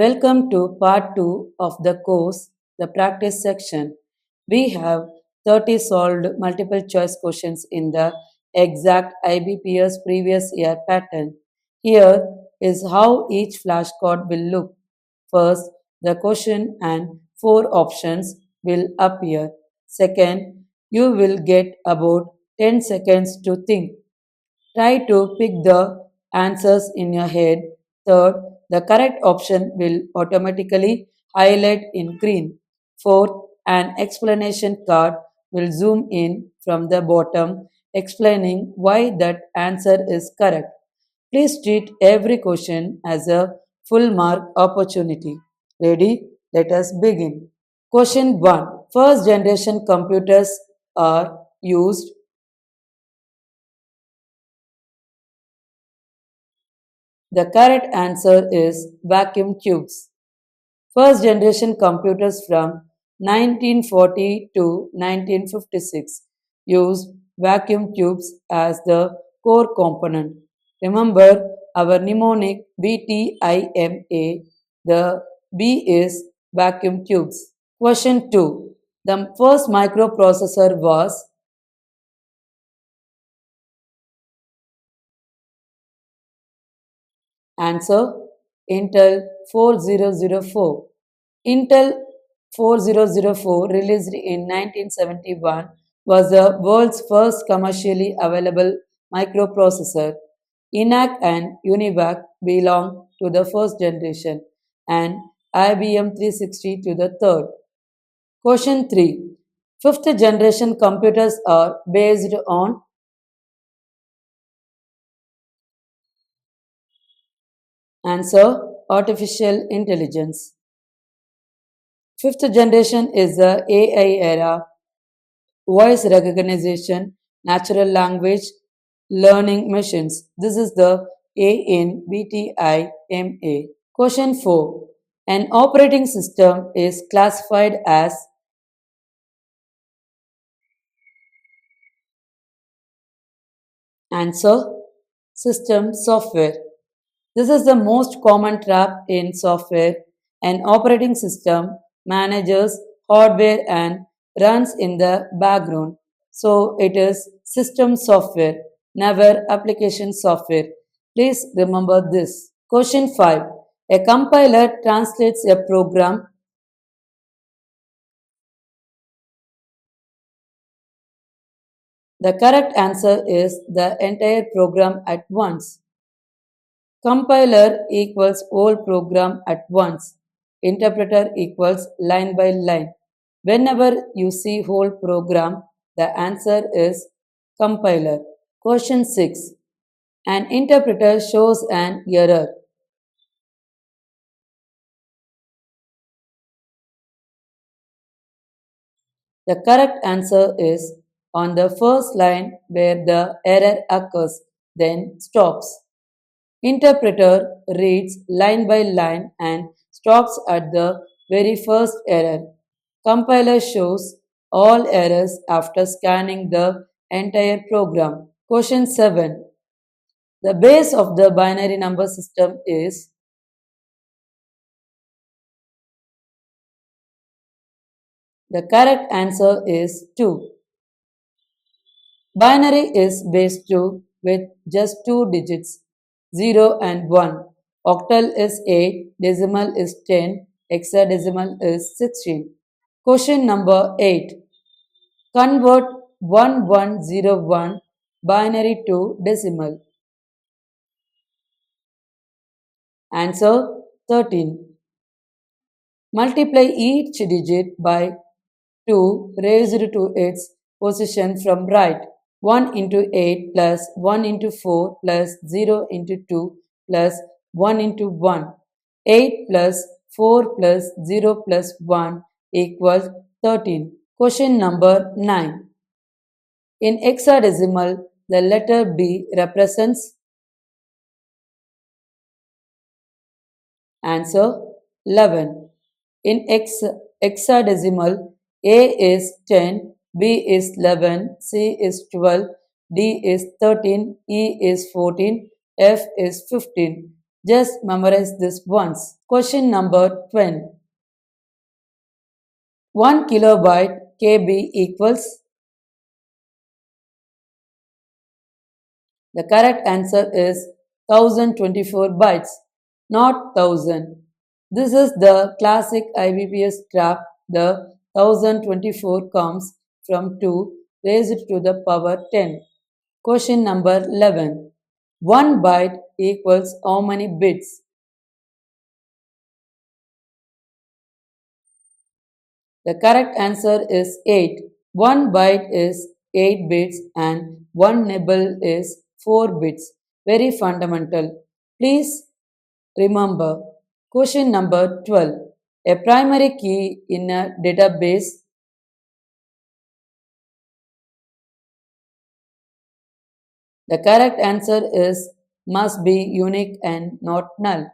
Welcome to part 2 of the course, the practice section. We have 30 solved multiple choice questions in the exact IBPS previous year pattern. Here is how each flashcard will look. First, the question and 4 options will appear. Second, you will get about 10 seconds to think. Try to pick the answers in your head. Third, the correct option will automatically highlight in green. Fourth, an explanation card will zoom in from the bottom explaining why that answer is correct. Please treat every question as a full mark opportunity. Ready? Let us begin. Question 1. First generation computers are used. The correct answer is vacuum tubes. First generation computers from 1940 to 1956 used vacuum tubes as the core component. Remember our mnemonic BTIMA. The B is vacuum tubes. Question 2. The first microprocessor was. Answer Intel 4004. Intel 4004, released in 1971, was the world's first commercially available microprocessor. ENIAC and UNIVAC belong to the first generation and IBM 360 to the third. Question 3. Fifth generation computers are based on. Answer Artificial intelligence. Fifth generation is the AI era, voice recognition, natural language, learning machines. This is the A in BTIMA. Question 4. An operating system is classified as. Answer System software. This is the most common trap in software. An operating system manages hardware and runs in the background. So it is system software, never application software. Please remember this. Question 5. A compiler translates a program. The correct answer is the entire program at once. Compiler equals whole program at once. Interpreter equals line by line. Whenever you see whole program, the answer is compiler. Question 6. An interpreter shows an error. The correct answer is on the first line where the error occurs, then stops. Interpreter reads line by line and stops at the very first error. Compiler shows all errors after scanning the entire program. Question 7. The base of the binary number system is. The correct answer is 2. Binary is base 2 with just 2 digits, 0 and 1. Octal is 8, decimal is 10, hexadecimal is 16. Question number 8. Convert 1101 binary to decimal. Answer 13. Multiply each digit by 2 raised to its position from right. 1 into 8 plus 1 into 4 plus 0 into 2 plus 1 into 1. 8 plus 4 plus 0 plus 1 equals 13. Question number 9. In hexadecimal, the letter B represents. Answer 11. In hexadecimal, A is 10, B is 11, C is 12, D is 13, E is 14, F is 15. Just memorize this once. Question number 20. 1 kilobyte KB equals. The correct answer is 1024 bytes, not 1000. This is the classic IBPS trap. The 1024 comes from 2 raised to the power 10. Question number 11. 1 byte equals how many bits? The correct answer is 8. 1 byte is 8 bits and 1 nibble is 4 bits. Very fundamental. Please remember. Question number 12. A primary key in a database. The correct answer is must be unique and not null.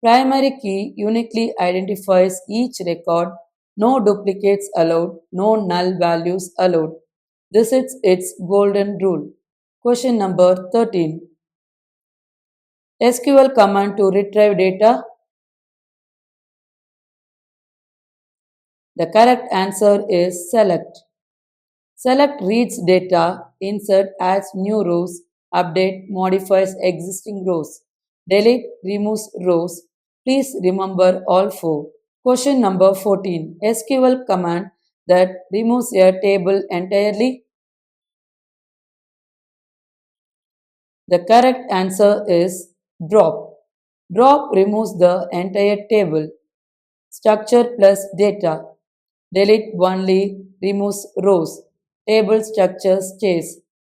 Primary key uniquely identifies each record, no duplicates allowed, no null values allowed. This is its golden rule. Question number 13. SQL command to retrieve data. The correct answer is select. Select reads data, insert adds new rows, update modifies existing rows, delete removes rows. Please remember all four. Question number 14. SQL command that removes a table entirely. The correct answer is drop. Drop removes the entire table. Structure plus data. Delete only removes rows. Table structure stays.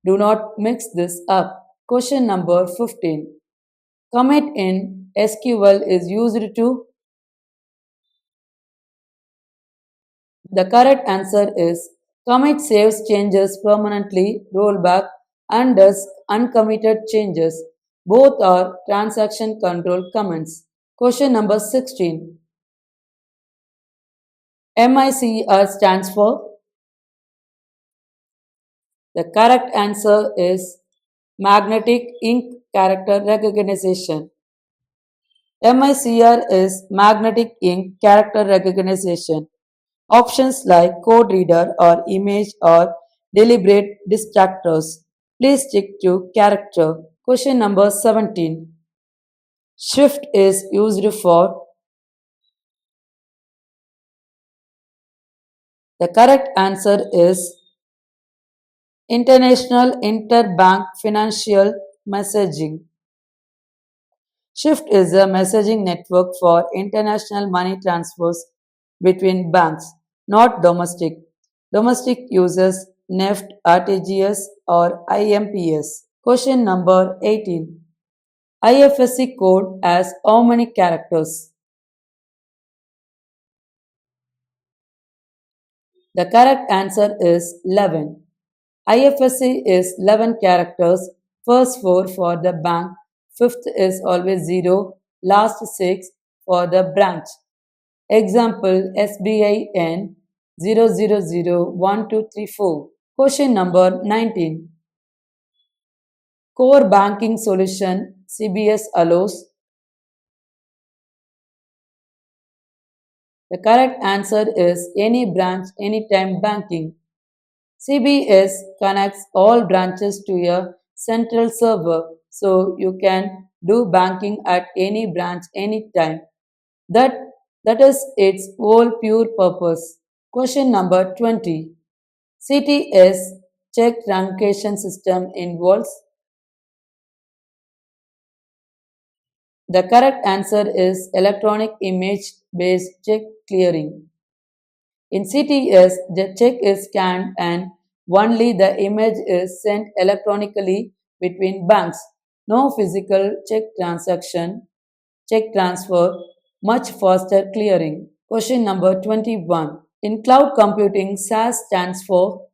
Do not mix this up. Question number 15. Commit in SQL is used to. The correct answer is commit saves changes permanently, rollback, and does uncommitted changes. Both are transaction control commands. Question number 16. MICR stands for. The correct answer is Magnetic Ink Character Recognition. MICR is Magnetic Ink Character Recognition. Options like code reader or image or deliberate distractors. Please stick to character. Question number 17. Shift is used for. The correct answer is International Interbank Financial Messaging. SWIFT is a messaging network for international money transfers between banks, not domestic. Domestic uses NEFT, RTGS, or IMPS. Question number 18. IFSC code has how many characters? The correct answer is 11. IFSC is 11 characters, first 4 for the bank, fifth is always 0, last 6 for the branch. Example SBI N 0001234. Question number 19. Core banking solution CBS allows. The correct answer is any branch, anytime banking. CBS connects all branches to a central server so you can do banking at any branch anytime. That, that is its whole pure purpose. Question number 20. CTS check truncation system involves. The correct answer is electronic image based check clearing. In CTS, the check is scanned and only the image is sent electronically between banks. No physical check transfer, much faster clearing. Question number 21. In cloud computing, SaaS stands for.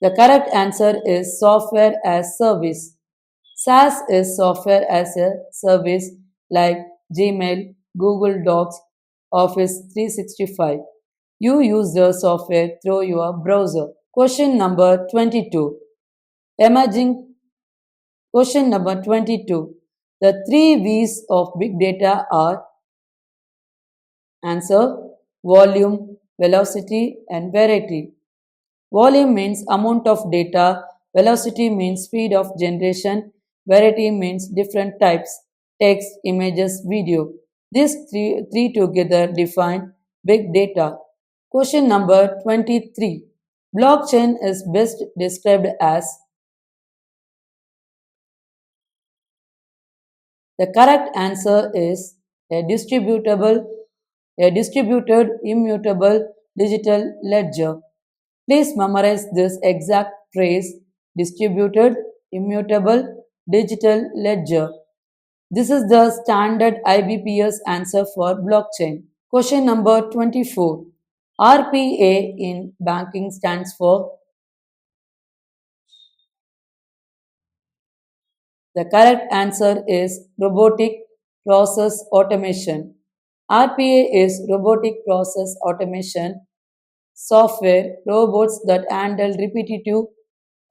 The correct answer is software as service. SaaS is software as a service like Gmail, Google Docs, Office 365. You use the software through your browser. Question number 22. Emerging Question number 22. The three V's of big data are answer, volume, velocity, and variety. Volume means amount of data, velocity means speed of generation, variety means different types, text, images, video. These three together define big data. Question number 23. Blockchain is best described as the correct answer is a distributed immutable digital ledger. Please memorize this exact phrase distributed immutable digital ledger. This is the standard IBPS answer for blockchain. Question number 24. RPA in banking stands for the correct answer is robotic process automation. RPA is robotic process automation software, robots that handle repetitive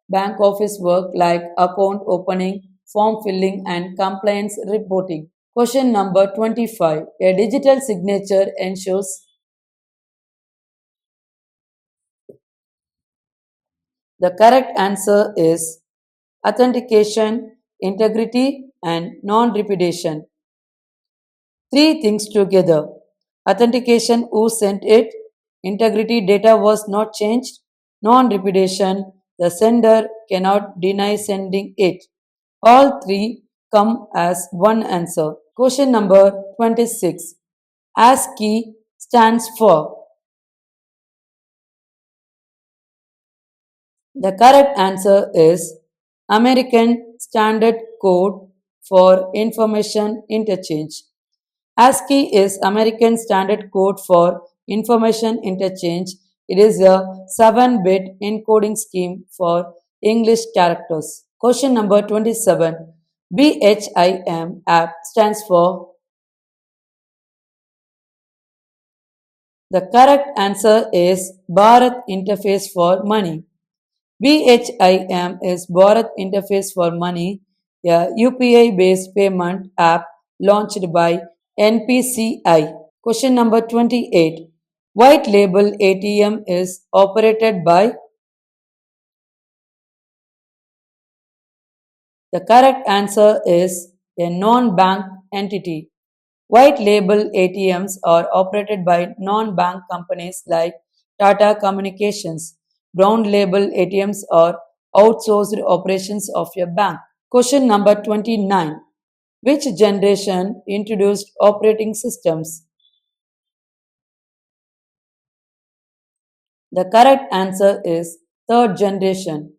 back office work like account opening, form filling, and compliance reporting. Question number 25. A digital signature ensures the correct answer is authentication, integrity, and non repetition. Three things together. Authentication, who sent it? Integrity, data was not changed. Non repetition, the sender cannot deny sending it. All three come as one answer. Question number 26. ASCII stands for. The correct answer is American Standard Code for Information Interchange. ASCII is American Standard Code for Information Interchange. It is a 7-bit encoding scheme for English characters. Question number 27. BHIM app stands for. The correct answer is Bharat Interface for Money. BHIM is Bharat Interface for Money, a UPI based payment app launched by NPCI. Question number 28. White label ATM is operated by. The correct answer is a non bank entity. White label ATMs are operated by non bank companies like Tata Communications. Brown label ATMs are outsourced operations of a bank. Question number 29. Which generation introduced operating systems? The correct answer is third generation.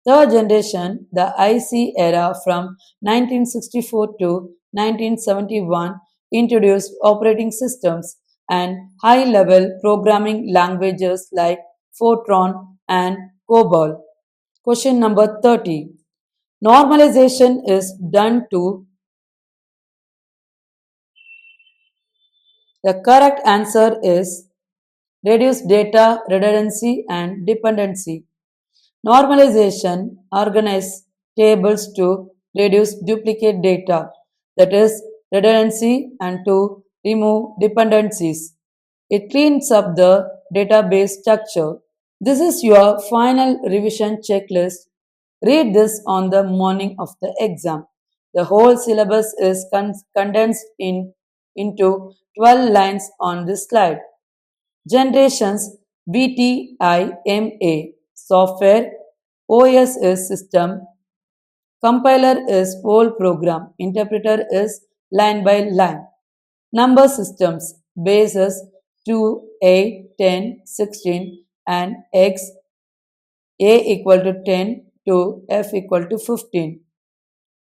Third generation, the IC era from 1964 to 1971, introduced operating systems and high level programming languages like Fortran and COBOL. Question number 30. Normalization is done to. The correct answer is reduce data redundancy and dependency. Normalization organizes tables to reduce duplicate data, that is, redundancy, and to remove dependencies. It cleans up the database structure. This is your final revision checklist. Read this on the morning of the exam. The whole syllabus is condensed into 12 lines on this slide. Generations BTIMA software, OS is system, compiler is whole program, interpreter is line by line. Number systems bases 2, 8, 10, 16 and X A equal to 10 to F equal to 15.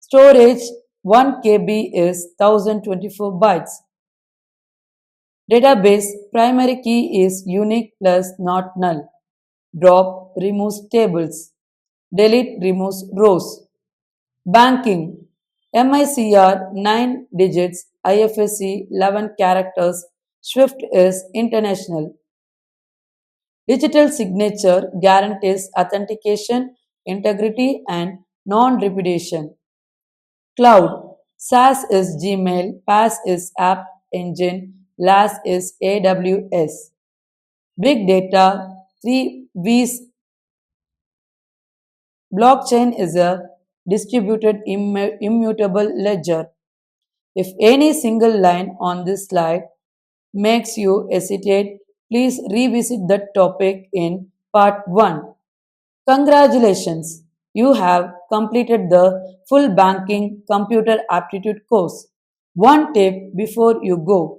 Storage 1 KB is 1024 bytes. Database primary key is unique plus not null. Drop removes tables. Delete removes rows. Banking MICR 9 digits, IFSC 11 characters, Swift is international. Digital signature guarantees authentication, integrity, and non repetition. Cloud. SaaS is Gmail, PaaS is App Engine, LaaS is AWS. Big data, 3 V's. Blockchain is a distributed immutable ledger. If any single line on this slide makes you hesitate, please revisit that topic in part 1. Congratulations! You have completed the full banking computer aptitude course. One tip before you go.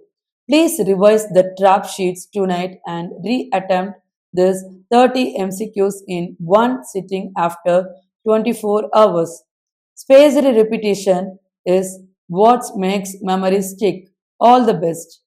Please revise the trap sheets tonight and reattempt this 30 MCQs in one sitting after 24 hours. Spaced repetition is what makes memory stick. All the best.